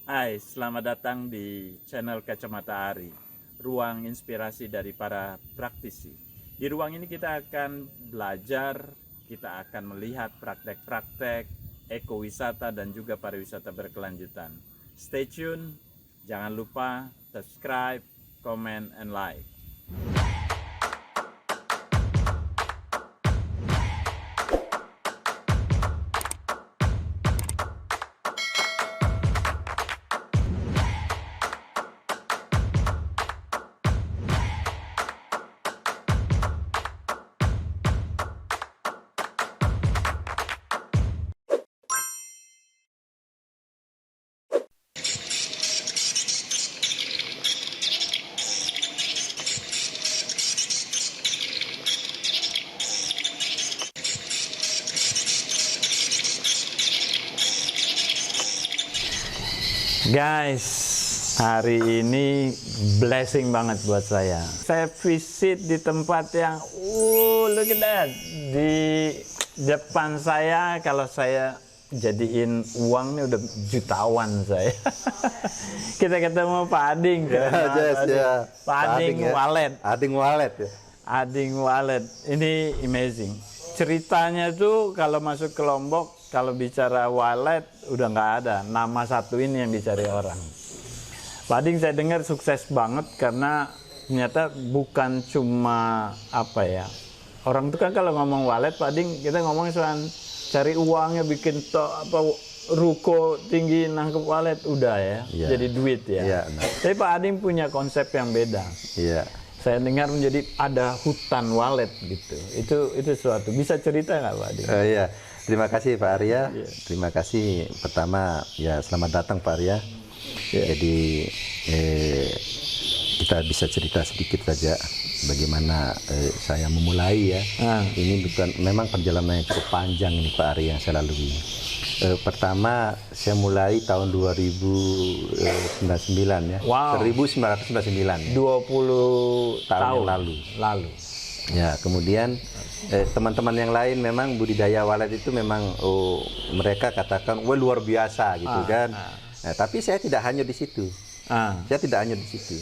Hai, selamat datang di channel Kacamata Ari, ruang inspirasi dari para praktisi. Di ruang ini kita akan belajar, kita akan melihat praktek-praktek ekowisata dan juga pariwisata berkelanjutan. Stay tune, jangan lupa subscribe, comment, and like. Guys, hari ini blessing banget buat saya. Saya visit di tempat yang, look at that. Di depan saya, kalau saya jadiin uang nih udah jutawan saya. Kita ketemu Pak Ading. Pak Ading Wallet. Ading Wallet ya. Ading Wallet. Ini amazing. Ceritanya tuh kalau masuk ke Lombok, kalau bicara wallet udah nggak ada, nama satu ini yang dicari orang. Pak Ading saya dengar sukses banget karena ternyata bukan cuma apa ya, orang itu kan kalau ngomong wallet Pak Ading kita ngomong soal cari uangnya, bikin ruko tinggi nangkep wallet udah ya, jadi duit ya. Yeah, nah. Tapi Pak Ading punya konsep yang beda. Iya. Saya dengar menjadi ada hutan wallet gitu. Itu suatu. Bisa cerita nggak Pak Ading? Iya. Terima kasih Pak Arya. Terima kasih pertama ya, selamat datang Pak Arya. Jadi kita bisa cerita sedikit saja bagaimana saya memulai ya. Ini memang perjalanan yang cukup panjang ini Pak Arya yang saya lalui. Pertama saya mulai tahun 2099 ya. Wow. 1999 ya. 20 tahun lalu. Ya, kemudian teman-teman yang lain memang budidaya walet itu memang mereka katakan wah luar biasa gitu kan. Nah, tapi saya tidak hanya di situ. Saya tidak hanya di situ.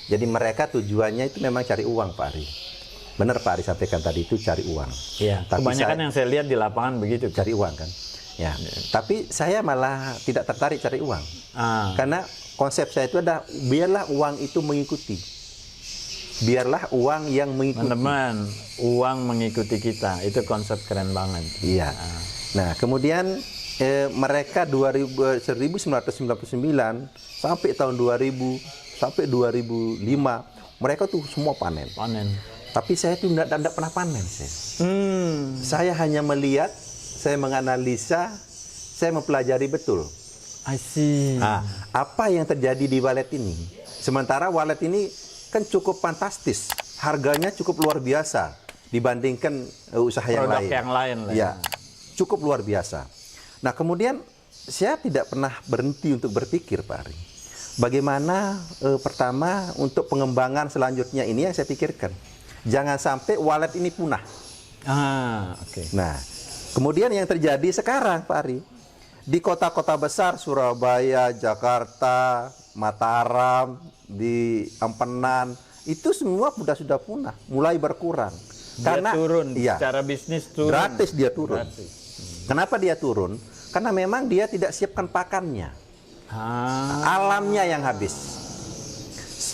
Jadi mereka tujuannya itu memang cari uang Pak Ari. Benar Pak Ari sampaikan tadi itu cari uang. Iya. Tapi kebanyakan yang saya lihat di lapangan begitu. Cari uang kan. Ya. Tapi saya malah tidak tertarik cari uang. Karena konsep saya itu ada biarlah uang itu mengikuti. Biarlah uang yang mengikuti. Teman-teman, uang mengikuti kita. Itu konsep keren banget. Iya. Nah, kemudian mereka 1999 sampai tahun 2000 sampai 2005 mereka tuh semua panen. Tapi saya tuh tidak pernah panen. Saya hanya melihat, saya menganalisa, saya mempelajari betul. I see. Apa yang terjadi di walet ini? Sementara walet ini kan cukup fantastis, harganya cukup luar biasa dibandingkan usaha yang lain. Ya, cukup luar biasa. Nah, kemudian saya tidak pernah berhenti untuk berpikir, Pak Ari. Bagaimana pertama untuk pengembangan selanjutnya ini yang saya pikirkan. Jangan sampai walet ini punah. Nah, kemudian yang terjadi sekarang, Pak Ari, di kota-kota besar Surabaya, Jakarta, Mataram, di Empenan, itu semua sudah punah, mulai berkurang. Karena turun, secara bisnis turun. Gratis dia turun. Kenapa dia turun? Karena memang dia tidak siapkan pakannya. Alamnya yang habis.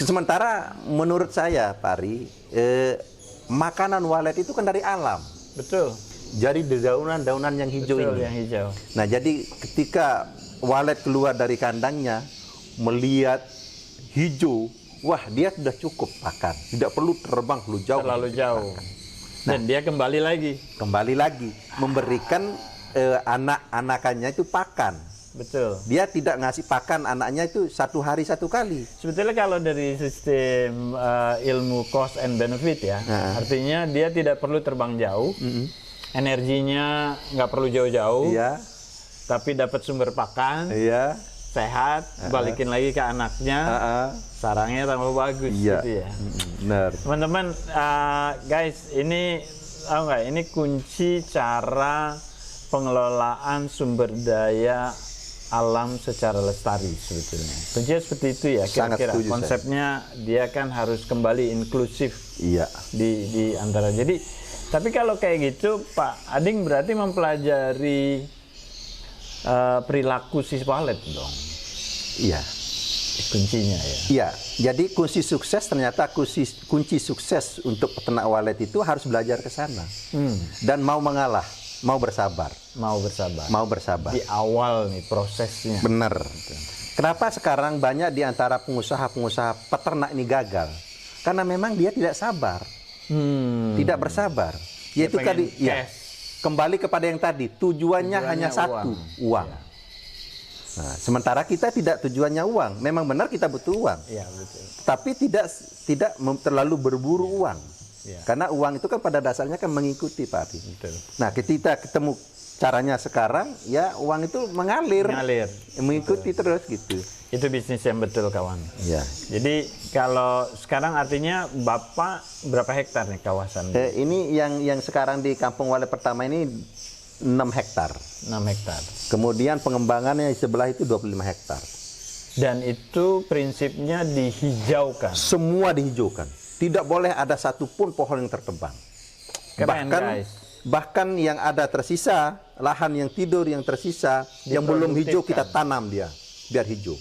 Sementara menurut saya, Pak Ari, makanan walet itu kan dari alam. Betul. Jadi daunan-daunan yang hijau ini. Yang hijau. Nah, jadi ketika walet keluar dari kandangnya, melihat hijau, wah dia sudah cukup pakan, tidak perlu terbang terlalu jauh. Dan dia kembali lagi memberikan anak-anakannya itu pakan. Betul. Dia tidak ngasih pakan anaknya itu satu hari satu kali. Sebetulnya kalau dari sistem ilmu cost and benefit ya, artinya dia tidak perlu terbang jauh, energinya nggak perlu jauh-jauh, tapi dapat sumber pakan. Sehat, balikin lagi ke anaknya, sarangnya tambah bagus gitu ya. Benar. Teman-teman, guys, ini tahu nggak? Ini kunci cara pengelolaan sumber daya alam secara lestari sebetulnya. Kuncinya seperti itu ya kira-kira. Konsepnya dia kan harus kembali inklusif. Iya. Di antara. Jadi tapi kalau kayak gitu Pak Ading berarti mempelajari perilaku si walet dong. Iya. Kuncinya ya. Iya. Jadi kunci sukses ternyata kunci sukses untuk peternak walet itu harus belajar ke sana. Dan mau mengalah, mau bersabar. Mau bersabar. Mau bersabar. Di awal nih prosesnya. Benar. Kenapa sekarang banyak di antara pengusaha-pengusaha peternak ini gagal? Karena memang dia tidak sabar. Tidak bersabar. Yaitu tadi ya. Kembali kepada yang tadi, tujuannya hanya satu, uang. Ya. Nah, sementara kita tidak tujuannya uang. Memang benar kita butuh uang. Ya, betul. Tapi tidak terlalu berburu uang. Ya. Karena uang itu kan pada dasarnya kan mengikuti Pak Ari. Betul. Nah, kita ketemu caranya sekarang, ya uang itu mengalir. Mengikuti terus gitu. Itu bisnis yang betul kawan. Ya. Jadi kalau sekarang artinya Bapak berapa hektar nih kawasan? Ini yang sekarang di Kampung Walet pertama ini 6 hektar. 6 hektar. Kemudian pengembangannya di sebelah itu 25 hektar. Dan itu prinsipnya dihijaukan. Semua dihijaukan. Tidak boleh ada satupun pohon yang tertebang. Keren, bahkan yang ada tersisa, lahan yang tidur yang tersisa, yang belum hijau kita tanam dia, biar hijau.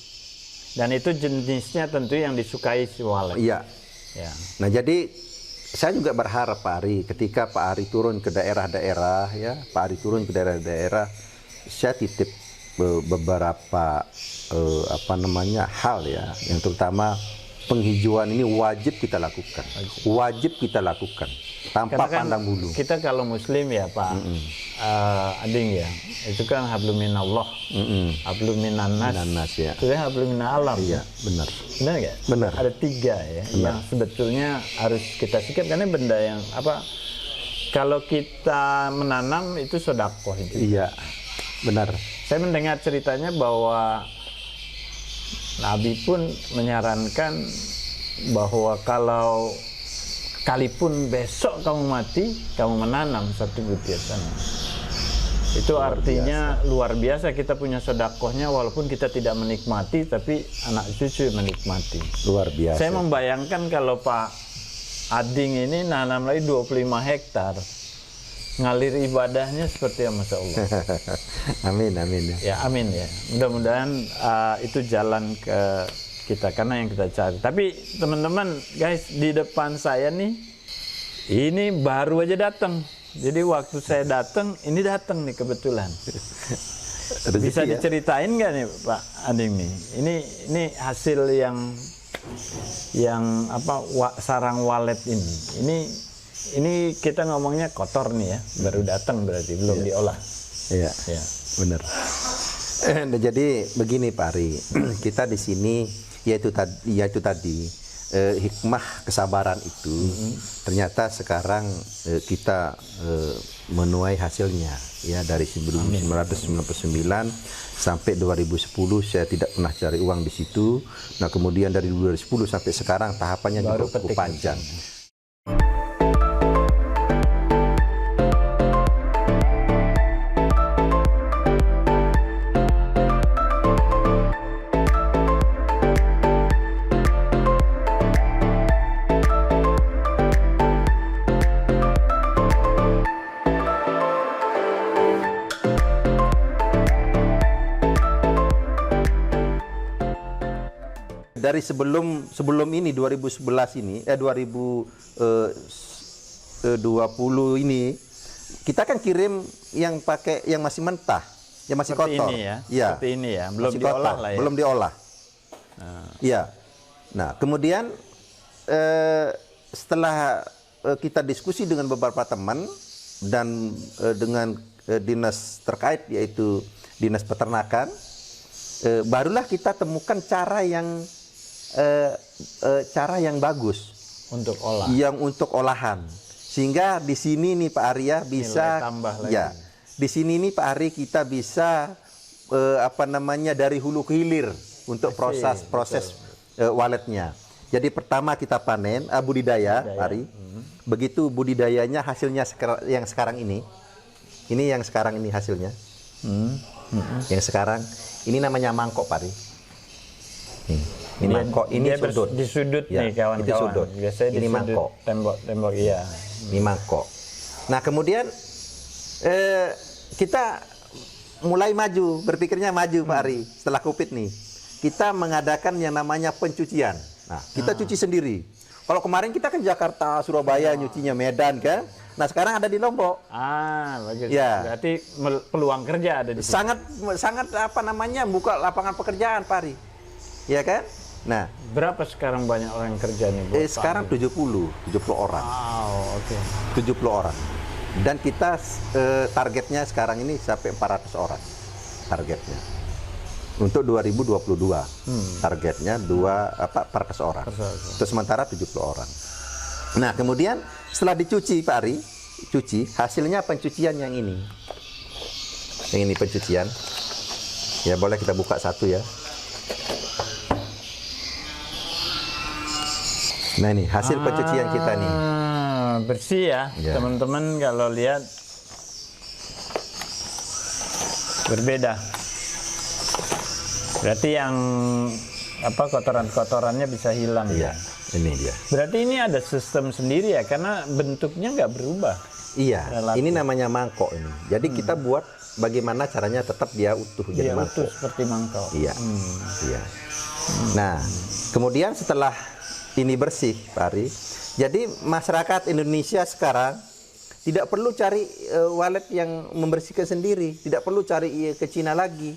Dan itu jenisnya tentu yang disukai si walet. Iya. Ya. Nah jadi saya juga berharap Pak Ari, ketika Pak Ari turun ke daerah-daerah, ya Pak Ari turun ke daerah-daerah, saya titip beberapa hal ya, yang terutama penghijauan ini wajib kita lakukan, tanpa pandang bulu. Kita kalau Muslim ya Pak Ading ya, itu kan habluminallah, habluminannas, ya. itu habluminalam. Iya, benar. Benar nggak? Benar. Ada 3 ya, yang sebetulnya harus kita sikap karena benda yang kalau kita menanam itu sedekah itu. Iya, benar. Saya mendengar ceritanya bahwa Nabi pun menyarankan bahwa kalau sekalipun besok kamu mati, kamu menanam satu butir tanah. Itu artinya luar biasa kita punya sedekahnya walaupun kita tidak menikmati, tapi anak cucu menikmati. Luar biasa. Saya membayangkan kalau Pak Ading ini nanam lagi 25 hektar. Ngalir ibadahnya seperti yang Masya Allah. Amin, amin. Ya, amin ya. Mudah-mudahan itu jalan ke kita, karena yang kita cari. Tapi teman-teman, guys, di depan saya nih, ini baru aja datang. Jadi waktu saya datang, ini datang nih kebetulan. Bisa diceritain nggak nih Pak Ading nih? Ini hasil yang sarang walet ini. Ini kita ngomongnya kotor nih ya, baru datang berarti belum diolah. Iya, ya. Benar. Jadi begini Pak Ari, kita di sini yaitu tadi hikmah kesabaran itu ternyata sekarang kita menuai hasilnya ya, dari 1999 sampai 2010 saya tidak pernah cari uang di situ. Nah kemudian dari 2010 sampai sekarang tahapannya juga cukup panjang. Dari sebelum ini 2011 ini 2020 ini kita kan kirim yang masih mentah, yang masih seperti kotor. Ini ya. Ya. Seperti ini ya, belum masih diolah kotor, lah ya. Belum diolah. Iya. Nah, kemudian setelah kita diskusi dengan beberapa teman dan dengan dinas terkait yaitu Dinas Peternakan, barulah kita temukan cara yang bagus untuk olah. Yang untuk olahan. Sehingga di sini nih Pak Arya bisa ya. Di sini nih Pak Ari kita bisa dari hulu ke hilir untuk proses waletnya. Jadi pertama kita panen budidaya, Pak Ari. Begitu budidayanya hasilnya yang sekarang ini. Ini yang sekarang ini hasilnya. Yang sekarang ini namanya mangkok, Pak Ari. Nih, ini mangkok, ini sudut. Di sudut Ya, nih kawan-kawan. itu sudut. Biasanya Ini di sudut mangkok. tembok-tembok, iya. Ini mangkok. Nah, kemudian kita mulai maju, berpikirnya maju, Pak Ari. Setelah COVID nih, kita mengadakan yang namanya pencucian. Nah, kita cuci sendiri. Kalau kemarin kita kan Jakarta, Surabaya, nyucinya Medan kan. Nah, sekarang ada di Lombok. Bagus. Ya. Berarti peluang kerja ada di situ. Sangat apa namanya, buka lapangan pekerjaan, Pak Ari. Ya kan? Nah, berapa sekarang banyak orang yang kerja nih? sekarang 70 orang. Wow, oke. 70 orang. Dan kita targetnya sekarang ini sampai 400 orang. Targetnya. Untuk 2022. Targetnya 400 orang. Itu sementara 70 orang. Nah, kemudian setelah dicuci, Pak Ari, hasilnya pencucian yang ini. Yang ini pencucian. Ya, boleh kita buka satu ya. Nah, ini hasil pencucian kita nih. Bersih ya, teman-teman kalau lihat berbeda. Berarti yang kotoran-kotorannya bisa hilang. Iya, ini dia. Berarti ini ada sistem sendiri ya, karena bentuknya nggak berubah. Iya, relatif. Ini namanya mangkok ini. Jadi kita buat bagaimana caranya tetap dia utuh jadi mangkok. Utuh seperti mangkok. Iya, iya. Nah, kemudian setelah ini bersih, Pak Ari, jadi masyarakat Indonesia sekarang tidak perlu cari walet yang membersihkan sendiri, tidak perlu cari ke Cina lagi.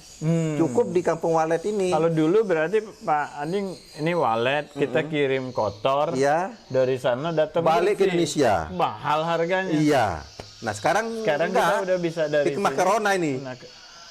Cukup di kampung walet ini. Kalau dulu berarti Pak Anding ini walet, kita kirim kotor, dari sana datang balik ke Indonesia. Mahal harganya. Iya. Nah, sekarang kita udah bisa dari hikmah corona ini.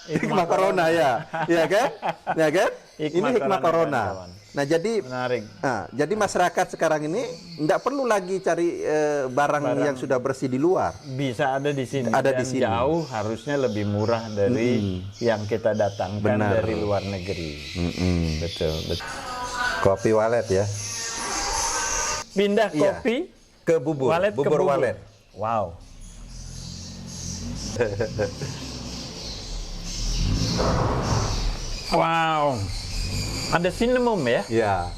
Hikmah corona ya. Iya kan? Ya kan? Ini hikmah corona. Nah, jadi menarik. Nah, jadi masyarakat sekarang ini tidak perlu lagi cari barang yang sudah bersih di luar. Bisa ada di sini. Ada dan di sini. Jauh harusnya lebih murah dari yang kita datangkan dari luar negeri. Betul, betul. Kopi walet ya. Pindah kopi ke bubur. Walet bubur ke bubur walet. Wow. Wow. Ada cinnamon ya? Ya.